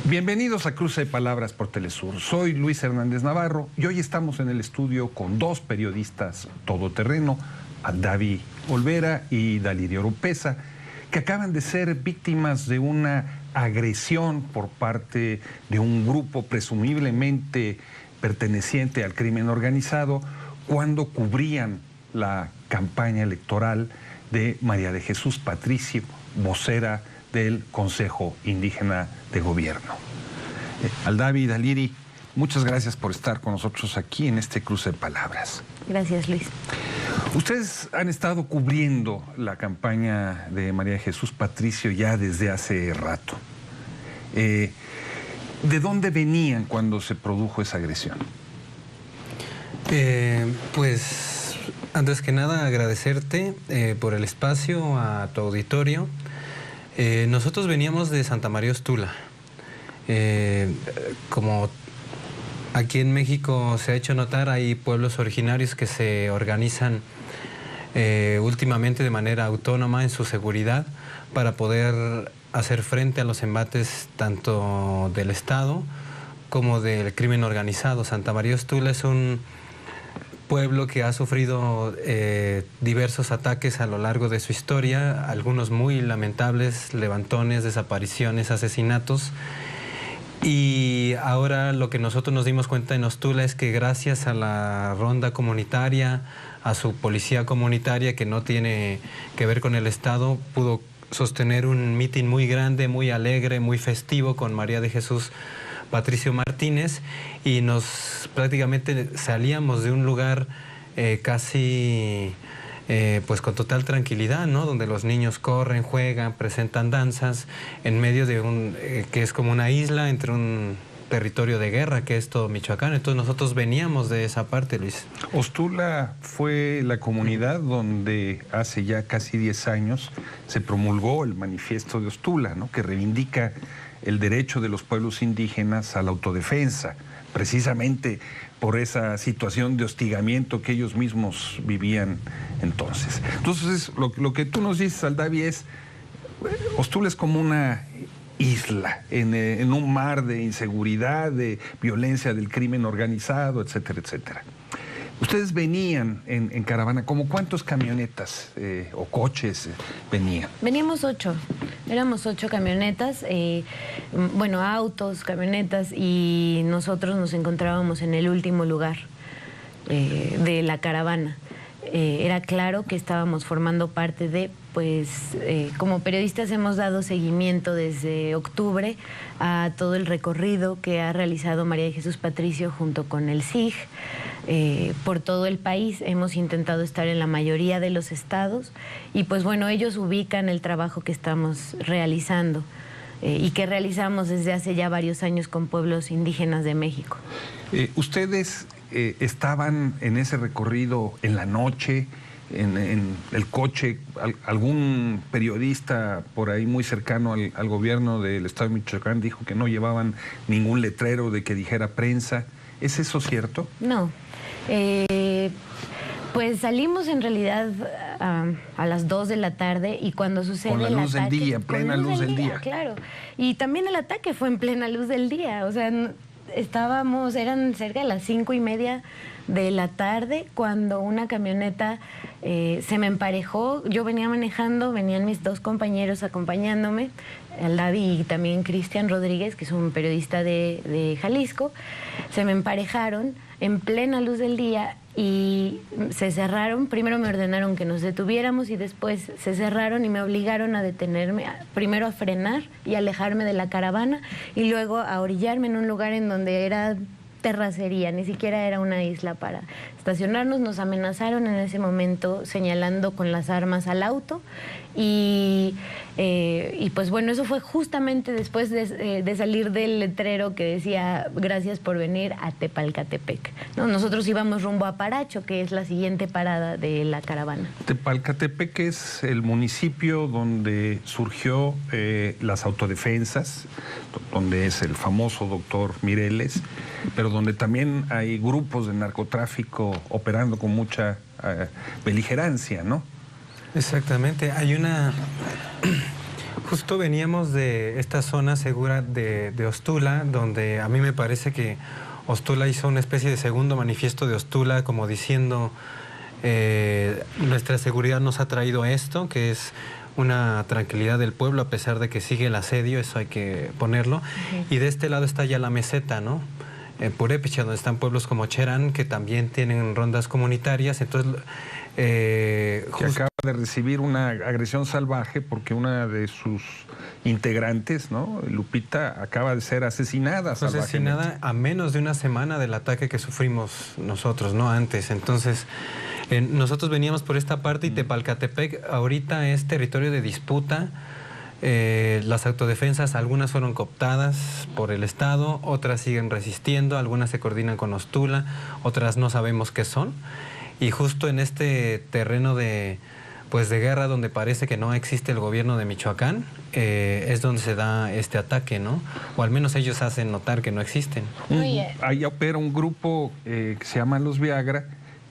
Bienvenidos a Cruce de Palabras por Telesur. Soy Luis Hernández Navarro y hoy estamos en el estudio con dos periodistas todoterreno, Aldavi Olvera y Daliria Oropesa, que acaban de ser víctimas de una agresión por parte de un grupo presumiblemente perteneciente al crimen organizado cuando cubrían la campaña electoral de María de Jesús Patricio, vocera del Consejo Indígena de Gobierno. Aldavi y Daliri, muchas gracias por estar con nosotros aquí en este Cruce de Palabras. Gracias, Luis. Ustedes han estado cubriendo la campaña de María de Jesús Patricio ya desde hace rato. ¿De dónde venían cuando se produjo esa agresión? Pues, antes que nada, agradecerte por el espacio, a tu auditorio. Nosotros veníamos de Santa María Ostula. Como aquí en México se ha hecho notar, hay pueblos originarios que se organizan últimamente de manera autónoma en su seguridad para poder hacer frente a los embates tanto del Estado como del crimen organizado. Santa María Ostula es un pueblo que ha sufrido diversos ataques a lo largo de su historia, algunos muy lamentables, levantones, desapariciones, asesinatos. Y ahora lo que nosotros nos dimos cuenta en Ostula es que gracias a la ronda comunitaria, a su policía comunitaria que no tiene que ver con el Estado, pudo sostener un mitin muy grande, muy alegre, muy festivo con María de Jesús Patricio Martínez, y nos prácticamente salíamos de un lugar casi pues con total tranquilidad, ¿no? Donde los niños corren, juegan, presentan danzas en medio de un que es como una isla entre un territorio de guerra que es todo Michoacán. Entonces nosotros veníamos de esa parte, Luis. Ostula fue la comunidad donde hace ya casi 10 años se promulgó el Manifiesto de Ostula, ¿no? Que reivindica el derecho de los pueblos indígenas a la autodefensa, precisamente por esa situación de hostigamiento que ellos mismos vivían entonces. Entonces, lo que tú nos dices, Aldavi, es Ostula es como una isla en un mar de inseguridad, de violencia del crimen organizado, etcétera, etcétera. Ustedes venían en caravana, ¿cómo cuántos camionetas o coches venían? Veníamos 8, éramos 8 camionetas, bueno, autos, camionetas, y nosotros nos encontrábamos en el último lugar de la caravana. Era claro que estábamos formando parte de, pues, como periodistas hemos dado seguimiento desde octubre a todo el recorrido que ha realizado María de Jesús Patricio junto con el SIG. Por todo el país, hemos intentado estar en la mayoría de los estados y pues bueno, ellos ubican el trabajo que estamos realizando y que realizamos desde hace ya varios años con pueblos indígenas de México. ¿Ustedes estaban en ese recorrido en la noche, en el coche? ¿Algún periodista por ahí muy cercano al gobierno del estado de Michoacán dijo que no llevaban ningún letrero de que dijera prensa? ¿Es eso cierto? No. Pues salimos en realidad a las 2 de la tarde y cuando sucede con la luz el ataque, del día, plena luz del día. Claro. Y también el ataque fue en plena luz del día. O sea, eran cerca de las 5:30 de la tarde cuando una camioneta se me emparejó. Yo venía manejando, venían mis 2 compañeros acompañándome, Aldavi y también Cristian Rodríguez, que es un periodista de Jalisco. Se me emparejaron en plena luz del día y se cerraron. Primero me ordenaron que nos detuviéramos y después se cerraron y me obligaron a detenerme, primero a frenar y alejarme de la caravana y luego a orillarme en un lugar en donde era terracería, ni siquiera era una isla para estacionarnos. Nos amenazaron en ese momento señalando con las armas al auto y pues bueno, eso fue justamente después de salir del letrero que decía gracias por venir a Tepalcatepec, ¿no? Nosotros íbamos rumbo a Paracho, que es la siguiente parada de la caravana. Tepalcatepec es el municipio donde surgió las autodefensas, donde es el famoso doctor Mireles, pero donde también hay grupos de narcotráfico operando con mucha beligerancia, ¿no? Exactamente. Hay Justo veníamos de esta zona segura de Ostula, donde a mí me parece que Ostula hizo una especie de segundo manifiesto de Ostula, como diciendo, nuestra seguridad nos ha traído esto, que es una tranquilidad del pueblo a pesar de que sigue el asedio, eso hay que ponerlo. Y de este lado está ya la meseta, ¿no? Purépecha, donde están pueblos como Cherán, que también tienen rondas comunitarias. Entonces, que acaba de recibir una agresión salvaje porque una de sus integrantes, ¿no? Lupita, acaba de ser asesinada. Asesinada a menos de una semana del ataque que sufrimos nosotros, ¿no? Antes. Entonces, nosotros veníamos por esta parte y Tepalcatepec ahorita es territorio de disputa. Las autodefensas, algunas fueron cooptadas por el Estado, otras siguen resistiendo, algunas se coordinan con Ostula, otras no sabemos qué son. Y justo en este terreno de guerra donde parece que no existe el gobierno de Michoacán, es donde se da este ataque, ¿no? O al menos ellos hacen notar que no existen. Ahí opera un grupo que se llama Los Viagra,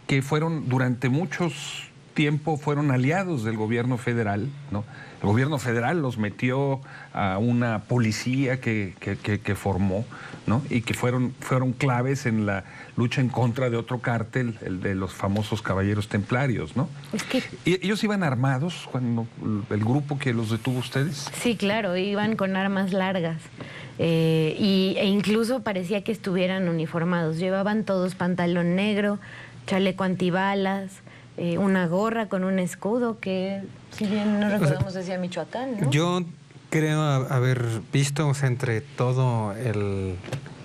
que fueron durante muchos tiempo fueron aliados del gobierno federal, ¿no? El gobierno federal los metió a una policía que formó, ¿no? Y que fueron claves en la lucha en contra de otro cártel, el de los famosos Caballeros Templarios, ¿no? ¿Y ellos iban armados cuando el grupo que los detuvo ustedes? Sí, claro, iban con armas largas. E incluso parecía que estuvieran uniformados. Llevaban todos pantalón negro, chaleco antibalas, una gorra con un escudo que, si bien no recordamos, decía Michoacán, ¿no? Yo creo haber visto, o sea, entre todo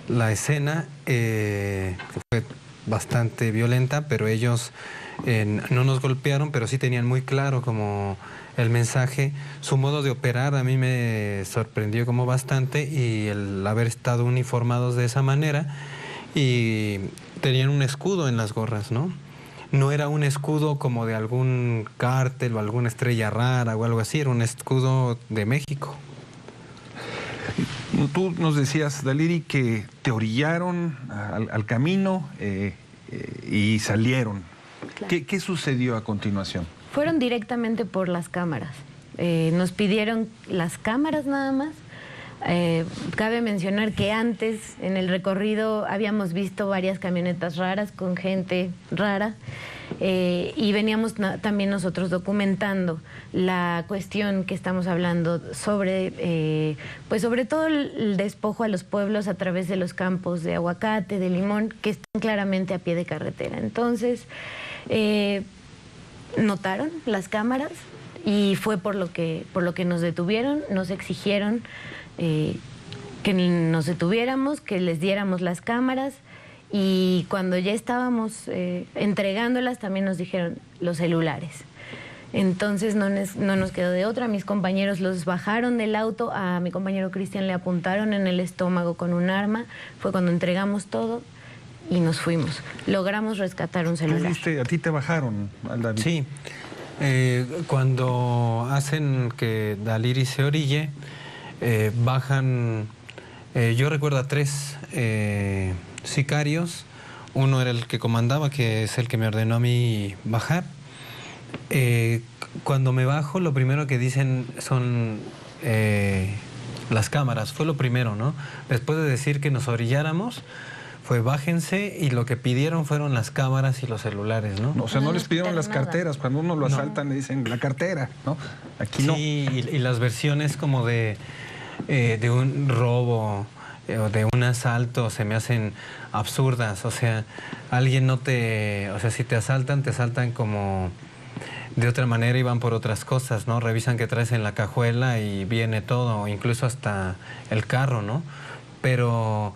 la escena, que fue bastante violenta, pero ellos no nos golpearon, pero sí tenían muy claro como el mensaje. Su modo de operar a mí me sorprendió como bastante, y el haber estado uniformados de esa manera, y tenían un escudo en las gorras, ¿no? No era un escudo como de algún cártel o alguna estrella rara o algo así, era un escudo de México. Tú nos decías, Daliri, que te orillaron al camino y salieron. Claro. ¿Qué sucedió a continuación? Fueron directamente por las cámaras. Nos pidieron las cámaras nada más. Cabe mencionar que antes en el recorrido habíamos visto varias camionetas raras con gente rara, y veníamos también nosotros documentando la cuestión que estamos hablando sobre, pues sobre todo el despojo a los pueblos a través de los campos de aguacate, de limón, que están claramente a pie de carretera. Entonces, notaron las cámaras y fue por lo que nos detuvieron, nos exigieron que nos detuviéramos, que les diéramos las cámaras, y cuando ya estábamos entregándolas también nos dijeron los celulares. Entonces no nos quedó de otra, mis compañeros los bajaron del auto, a mi compañero Cristian le apuntaron en el estómago con un arma, fue cuando entregamos todo y nos fuimos. Logramos rescatar un celular. ¿A ti te bajaron, David? Sí, cuando hacen que Daliri se orille, bajan, yo recuerdo a 3 sicarios. Uno era el que comandaba, que es el que me ordenó a mí bajar. Cuando me bajo, lo primero que dicen son las cámaras, fue lo primero, ¿no? Después de decir que nos orilláramos, fue bájense, y lo que pidieron fueron las cámaras y los celulares, ¿no? O sea, no les pidieron las carteras. Cuando uno lo asaltan le dicen la cartera, ¿no? Aquí no. Sí, y las versiones como de un robo o de un asalto se me hacen absurdas. O sea, si te asaltan como de otra manera y van por otras cosas, ¿no? Revisan qué traes en la cajuela y viene todo, incluso hasta el carro, ¿no? Pero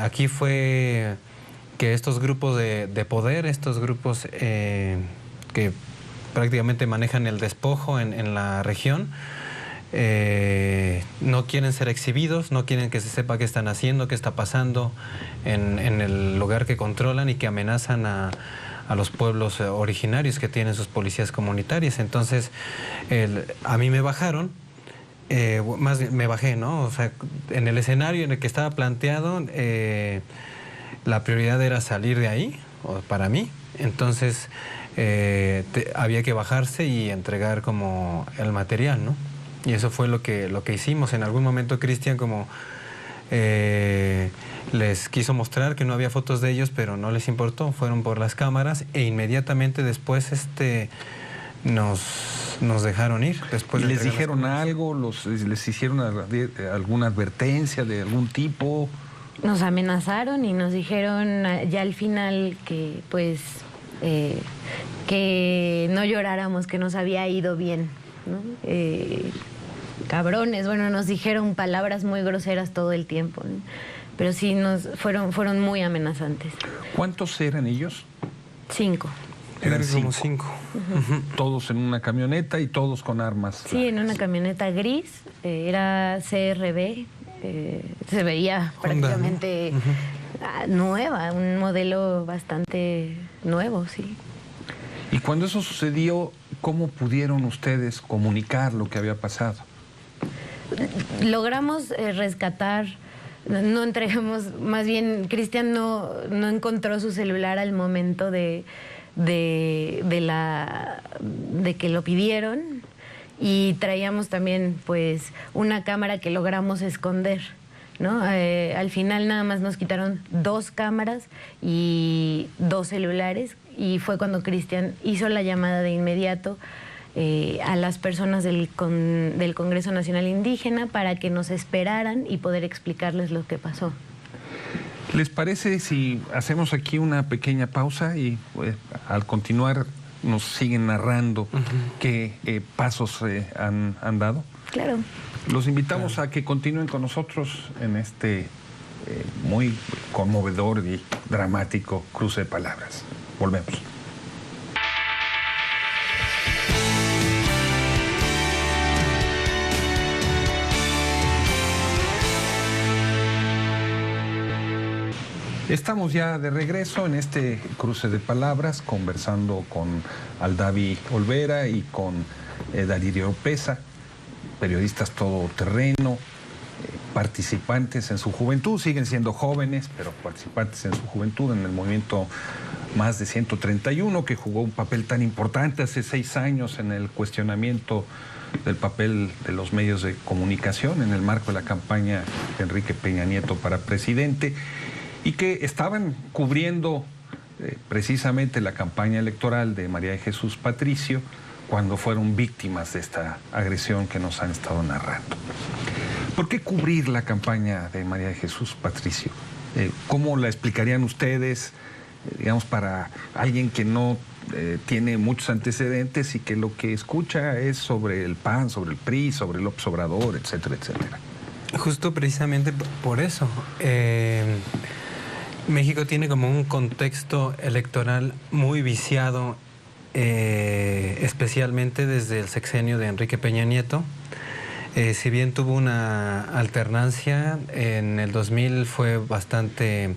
aquí fue que estos grupos de poder, estos grupos que prácticamente manejan el despojo en la región, no quieren ser exhibidos, no quieren que se sepa qué están haciendo, qué está pasando en el lugar que controlan, y que amenazan a los pueblos originarios que tienen sus policías comunitarias. Entonces, a mí me bajaron, más bien me bajé, ¿no? O sea, en el escenario en el que estaba planteado, la prioridad era salir de ahí, para mí. Entonces, había que bajarse y entregar como el material, ¿no? Y eso fue lo que hicimos. En algún momento Cristian como les quiso mostrar que no había fotos de ellos, pero no les importó, fueron por las cámaras e inmediatamente después nos dejaron ir. Después ¿Y les dijeron algo? ¿Les hicieron alguna advertencia de algún tipo? Nos amenazaron y nos dijeron ya al final que pues que no lloráramos, que nos había ido bien, ¿no? Cabrones, bueno, nos dijeron palabras muy groseras todo el tiempo, ¿no? Pero sí fueron muy amenazantes. ¿Cuántos eran ellos? 5. Eran como 5. 5. Todos en una camioneta y todos con armas. Sí, en una camioneta gris, era CRB, se veía prácticamente nueva, un modelo bastante nuevo, sí. Y cuando eso sucedió, ¿cómo pudieron ustedes comunicar lo que había pasado? Logramos rescatar, no entregamos, más bien Cristian no encontró su celular al momento de que lo pidieron, y traíamos también pues una cámara que logramos esconder, ¿no? Al final nada más nos quitaron 2 cámaras y 2 celulares, y fue cuando Cristian hizo la llamada de inmediato a las personas del Congreso Nacional Indígena para que nos esperaran y poder explicarles lo que pasó. ¿Les parece si hacemos aquí una pequeña pausa y al continuar nos siguen narrando qué pasos han dado? Claro. Los invitamos a que continúen con nosotros en este muy conmovedor y dramático cruce de palabras. Volvemos. Estamos ya de regreso en este cruce de palabras, conversando con Aldavi Olvera y con Dalirio Oropeza, periodistas todoterreno, participantes en su juventud, siguen siendo jóvenes, pero participantes en su juventud en el movimiento Más de 131, que jugó un papel tan importante hace 6 años en el cuestionamiento del papel de los medios de comunicación en el marco de la campaña de Enrique Peña Nieto para presidente, y que estaban cubriendo precisamente la campaña electoral de María de Jesús Patricio cuando fueron víctimas de esta agresión que nos han estado narrando. ¿Por qué cubrir la campaña de María de Jesús Patricio? ¿Cómo la explicarían ustedes, digamos, para alguien que no tiene muchos antecedentes y que lo que escucha es sobre el PAN, sobre el PRI, sobre López Obrador, etcétera, etcétera? Justo precisamente por eso. México tiene como un contexto electoral muy viciado, especialmente desde el sexenio de Enrique Peña Nieto. Si bien tuvo una alternancia, en el 2000 fue bastante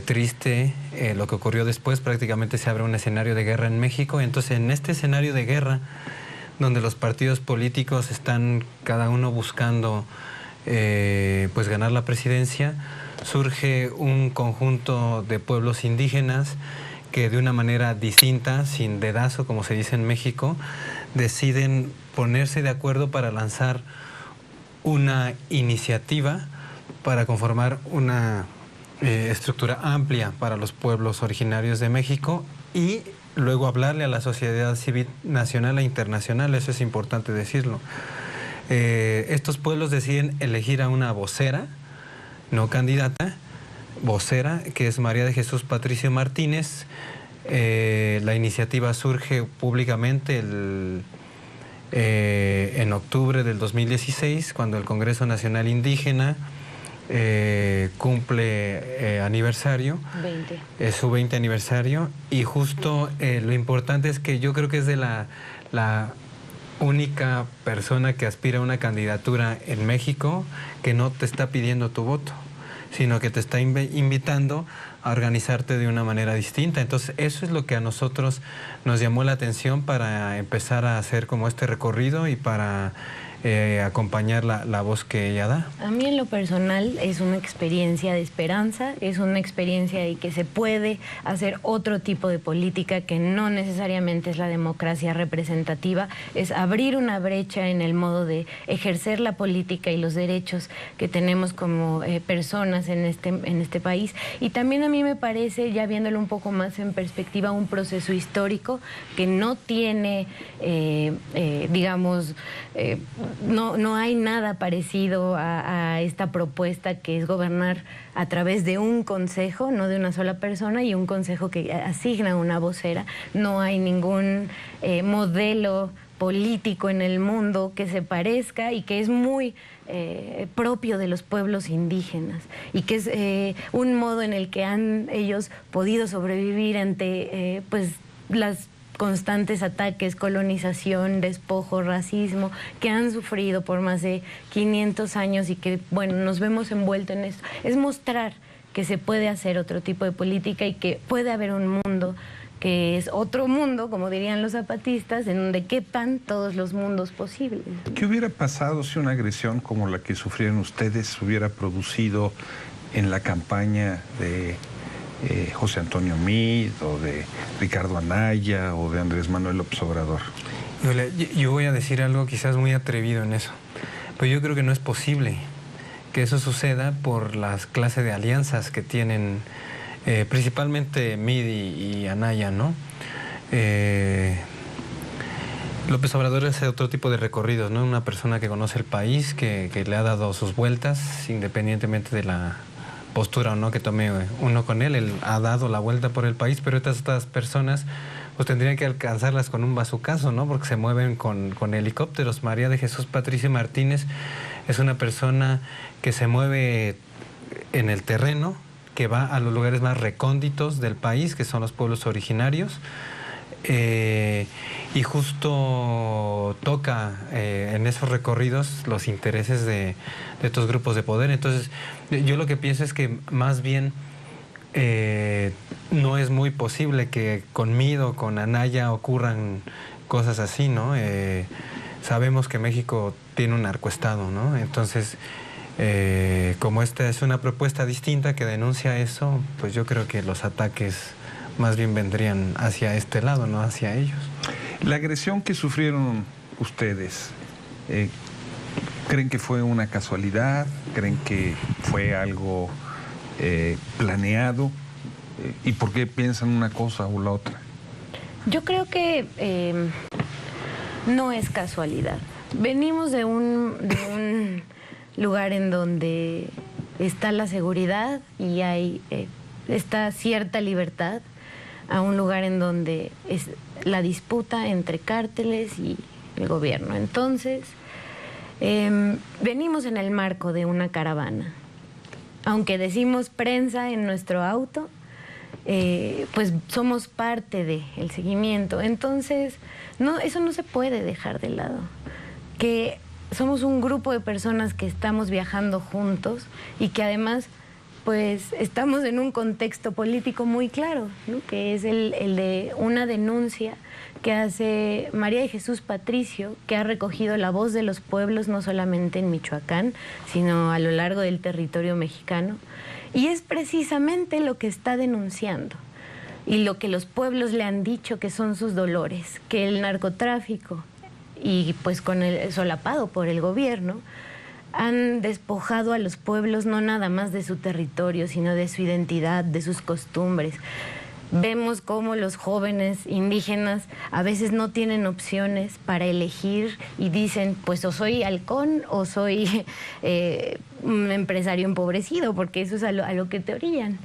triste lo que ocurrió después. Prácticamente se abre un escenario de guerra en México. Entonces, en este escenario de guerra, donde los partidos políticos están cada uno buscando pues ganar la presidencia, surge un conjunto de pueblos indígenas que de una manera distinta, sin dedazo, como se dice en México, deciden ponerse de acuerdo para lanzar una iniciativa para conformar una estructura amplia para los pueblos originarios de México y luego hablarle a la sociedad civil nacional e internacional. Eso es importante decirlo. Estos pueblos deciden elegir a una vocera, no candidata, vocera, que es María de Jesús Patricio Martínez. La iniciativa surge públicamente en octubre del 2016, cuando el Congreso Nacional Indígena cumple aniversario, su 20 aniversario, y justo lo importante es que yo creo que es de la única persona que aspira a una candidatura en México que no te está pidiendo tu voto, sino que te está invitando a organizarte de una manera distinta. Entonces, eso es lo que a nosotros nos llamó la atención para empezar a hacer como este recorrido y para acompañar la voz que ella da. A mí en lo personal es una experiencia de esperanza, es una experiencia de que se puede hacer otro tipo de política que no necesariamente es la democracia representativa, es abrir una brecha en el modo de ejercer la política y los derechos que tenemos como personas en este país. Y también a mí me parece, ya viéndolo un poco más en perspectiva, un proceso histórico que no tiene, digamos, no hay nada parecido a esta propuesta que es gobernar a través de un consejo, no de una sola persona, y un consejo que asigna una vocera. No hay ningún modelo político en el mundo que se parezca y que es muy propio de los pueblos indígenas y que es un modo en el que han ellos podido sobrevivir ante pues las constantes ataques, colonización, despojo, racismo, que han sufrido por más de 500 años y que, bueno, nos vemos envueltos en esto. Es mostrar que se puede hacer otro tipo de política y que puede haber un mundo que es otro mundo, como dirían los zapatistas, en donde quepan todos los mundos posibles. ¿Qué hubiera pasado si una agresión como la que sufrieron ustedes se hubiera producido en la campaña de José Antonio Meade, o de Ricardo Anaya, o de Andrés Manuel López Obrador? Yo voy a decir algo quizás muy atrevido en eso, pero yo creo que no es posible que eso suceda por las clases de alianzas que tienen principalmente Meade y Anaya, ¿no? López Obrador hace otro tipo de recorridos, ¿no? Una persona que conoce el país, que le ha dado sus vueltas, independientemente de la postura o no que tome uno con él. Él ha dado la vuelta por el país, pero estas personas pues tendrían que alcanzarlas con un bazucazo, ¿no? Porque se mueven con helicópteros. María de Jesús Patricio Martínez es una persona que se mueve en el terreno, que va a los lugares más recónditos del país, que son los pueblos originarios, y justo toca en esos recorridos los intereses de estos grupos de poder. Entonces, yo lo que pienso es que más bien no es muy posible que con Meade o con Anaya ocurran cosas así, ¿no? Sabemos que México tiene un narcoestado, ¿no? Entonces, como esta es una propuesta distinta que denuncia eso, pues yo creo que los ataques más bien vendrían hacia este lado, no hacia ellos. La agresión que sufrieron ustedes, ¿creen que fue una casualidad? ¿Creen que fue algo planeado? ¿Y por qué piensan una cosa o la otra? Yo creo que no es casualidad. Venimos de un lugar en donde está la seguridad y hay está cierta libertad, a un lugar en donde es la disputa entre cárteles y el gobierno. Entonces, venimos en el marco de una caravana. Aunque decimos prensa en nuestro auto, pues somos parte del seguimiento. Entonces, eso no se puede dejar de lado. Que somos un grupo de personas que estamos viajando juntos y que además pues estamos en un contexto político muy claro, ¿no? Que es el de una denuncia que hace María de Jesús Patricio, que ha recogido la voz de los pueblos no solamente en Michoacán, sino a lo largo del territorio mexicano. Y es precisamente lo que está denunciando y lo que los pueblos le han dicho que son sus dolores, que el narcotráfico y pues con el solapado por el gobierno han despojado a los pueblos no nada más de su territorio, sino de su identidad, de sus costumbres. Vemos cómo los jóvenes indígenas a veces no tienen opciones para elegir y dicen, pues o soy halcón o soy un empresario empobrecido, porque eso es a lo que te orillan.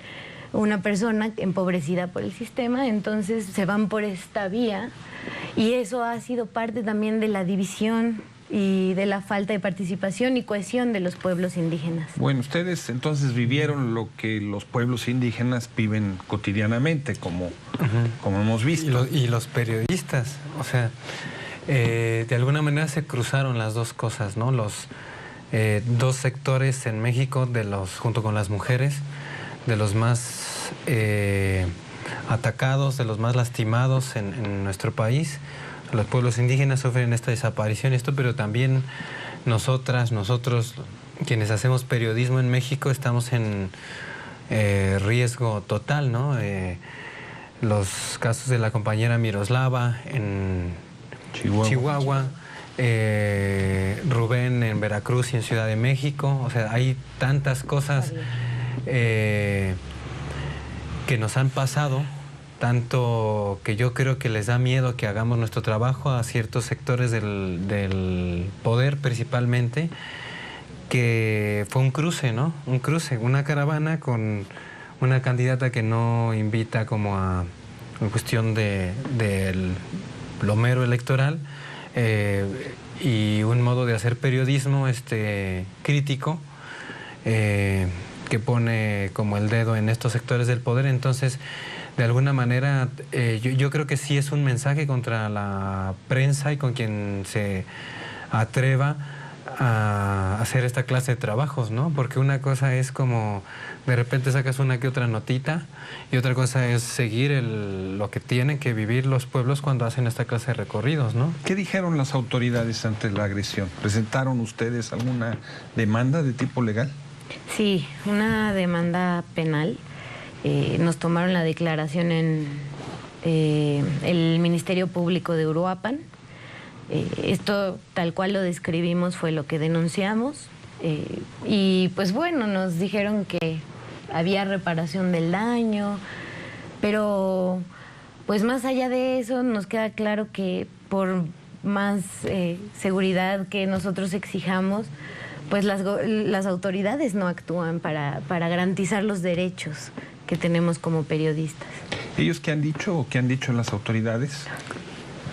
Una persona empobrecida por el sistema, entonces se van por esta vía y eso ha sido parte también de la división y de la falta de participación y cohesión de los pueblos indígenas. Bueno, ustedes entonces vivieron lo que los pueblos indígenas viven cotidianamente, como hemos visto. Y los periodistas, o sea, de alguna manera se cruzaron las dos cosas, ¿no? Los dos sectores en México, junto con las mujeres, de los más atacados, de los más lastimados en nuestro país. Los pueblos indígenas sufren esta desaparición, pero también nosotros, quienes hacemos periodismo en México, estamos en riesgo total, ¿no? Los casos de la compañera Miroslava en Chihuahua, Rubén en Veracruz y en Ciudad de México. O sea, hay tantas cosas que nos han pasado, tanto que yo creo que les da miedo que hagamos nuestro trabajo a ciertos sectores del poder principalmente, que fue un cruce, ¿no? Un cruce, una caravana con una candidata que no invita como a en cuestión de lo mero electoral, y un modo de hacer periodismo crítico, que pone como el dedo en estos sectores del poder. Entonces, de alguna manera, yo creo que sí es un mensaje contra la prensa y con quien se atreva a hacer esta clase de trabajos, ¿no? Porque una cosa es como de repente sacas una que otra notita, y otra cosa es seguir lo que tienen que vivir los pueblos cuando hacen esta clase de recorridos, ¿no? ¿Qué dijeron las autoridades ante la agresión? ¿Presentaron ustedes alguna demanda de tipo legal? Sí, una demanda penal. Nos tomaron la declaración en el Ministerio Público de Uruapan. Esto, tal cual lo describimos, fue lo que denunciamos. Y pues bueno, nos dijeron que había reparación del daño, pero pues más allá de eso nos queda claro que por más seguridad que nosotros exijamos, pues las autoridades no actúan para garantizar los derechos que tenemos como periodistas. ¿Ellos qué han dicho o qué han dicho las autoridades?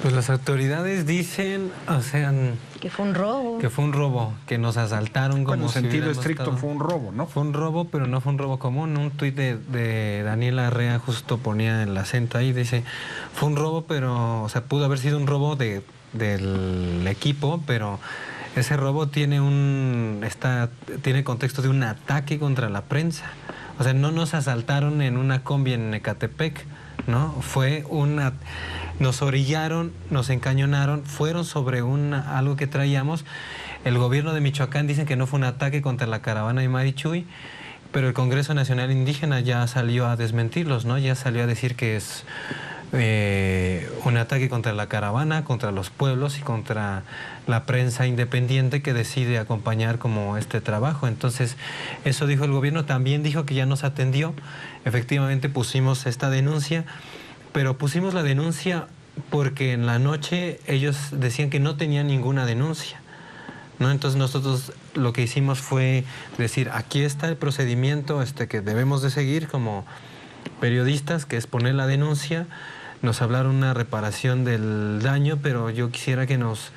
Pues las autoridades dicen, o sea, que fue un robo. Que fue un robo, que nos asaltaron como en si sentido hubiéramos estricto estado... fue un robo, ¿no? Fue un robo, pero no fue un robo común. Un tuit de Daniela Arrea justo ponía el acento ahí, dice, fue un robo, pero, o sea, pudo haber sido un robo del equipo, pero ese robo tiene contexto de un ataque contra la prensa. O sea, no nos asaltaron en una combi en Ecatepec, ¿no? Fue nos orillaron, nos encañonaron, fueron sobre algo que traíamos. El gobierno de Michoacán dicen que no fue un ataque contra la caravana de Marichuy, pero el Congreso Nacional Indígena ya salió a desmentirlos, ¿no? Ya salió a decir que es un ataque contra la caravana, contra los pueblos y contra la prensa independiente que decide acompañar como este trabajo. Entonces, eso dijo el gobierno. También dijo que ya nos atendió. Efectivamente pusimos esta denuncia, pero pusimos la denuncia porque en la noche ellos decían que no tenían ninguna denuncia, ¿no? Entonces nosotros lo que hicimos fue decir, aquí está el procedimiento que debemos de seguir como periodistas, que es poner la denuncia. Nos hablaron una reparación del daño, pero yo quisiera que nos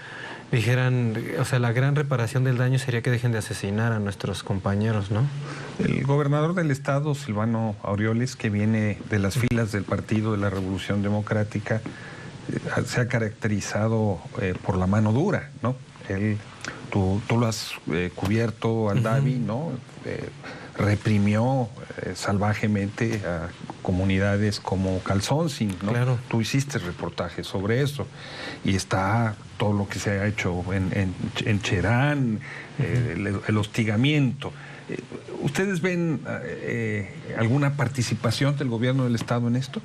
dijeran, o sea, la gran reparación del daño sería que dejen de asesinar a nuestros compañeros, ¿no? El gobernador del estado, Silvano Aureoles, que viene de las filas del Partido de la Revolución Democrática, se ha caracterizado por la mano dura, ¿no? Tú lo has cubierto al Davi, ¿no? Reprimió salvajemente a comunidades como Calzoncin, ¿no? Claro. Tú hiciste reportajes sobre eso, y está todo lo que se ha hecho en Cherán, el hostigamiento. ¿Ustedes ven alguna participación del gobierno del estado en esto?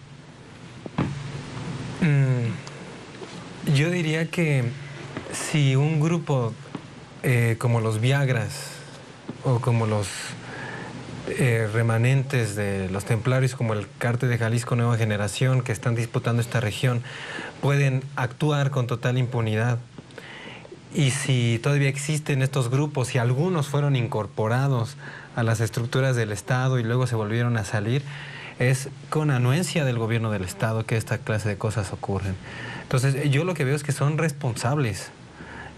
Yo diría que si un grupo como los Viagras o como los remanentes de los templarios, como el Cártel de Jalisco Nueva Generación, que están disputando esta región, pueden actuar con total impunidad, y si todavía existen estos grupos y algunos fueron incorporados a las estructuras del Estado y luego se volvieron a salir, es con anuencia del gobierno del Estado que esta clase de cosas ocurren. Entonces yo lo que veo es que son responsables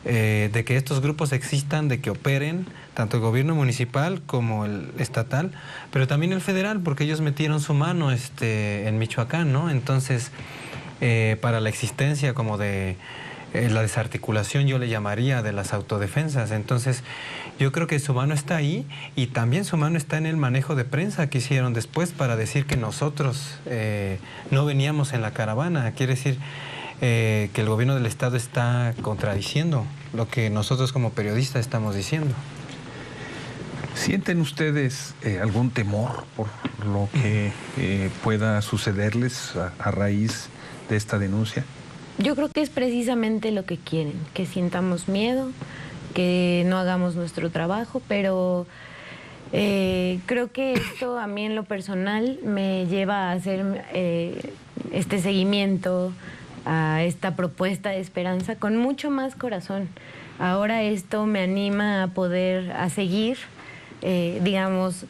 de que estos grupos existan, de que operen, tanto el gobierno municipal como el estatal, pero también el federal, porque ellos metieron su mano en Michoacán, ¿no? Entonces, para la existencia como de la desarticulación, yo le llamaría, de las autodefensas. Entonces, yo creo que su mano está ahí, y también su mano está en el manejo de prensa que hicieron después para decir que nosotros no veníamos en la caravana. Quiere decir que el gobierno del estado está contradiciendo lo que nosotros como periodistas estamos diciendo. ¿Sienten ustedes algún temor por lo que pueda sucederles a raíz de esta denuncia? Yo creo que es precisamente lo que quieren, que sintamos miedo, que no hagamos nuestro trabajo, pero creo que esto a mí en lo personal me lleva a hacer este seguimiento a esta propuesta de esperanza con mucho más corazón. Ahora esto me anima a seguir, digamos,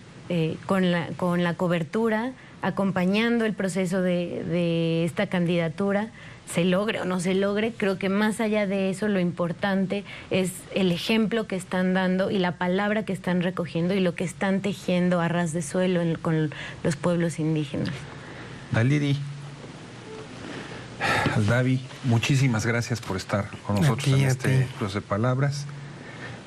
con la cobertura, acompañando el proceso de esta candidatura. Se logre o no se logre, creo que más allá de eso lo importante es el ejemplo que están dando y la palabra que están recogiendo y lo que están tejiendo a ras de suelo con los pueblos indígenas. Daliri, Aldavi, muchísimas gracias por estar con nosotros en este Cruce de Palabras.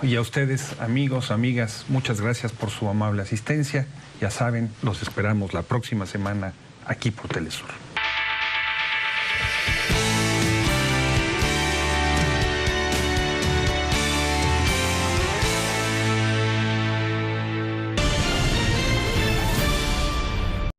Y a ustedes, amigos, amigas, muchas gracias por su amable asistencia. Ya saben, los esperamos la próxima semana aquí por Telesur.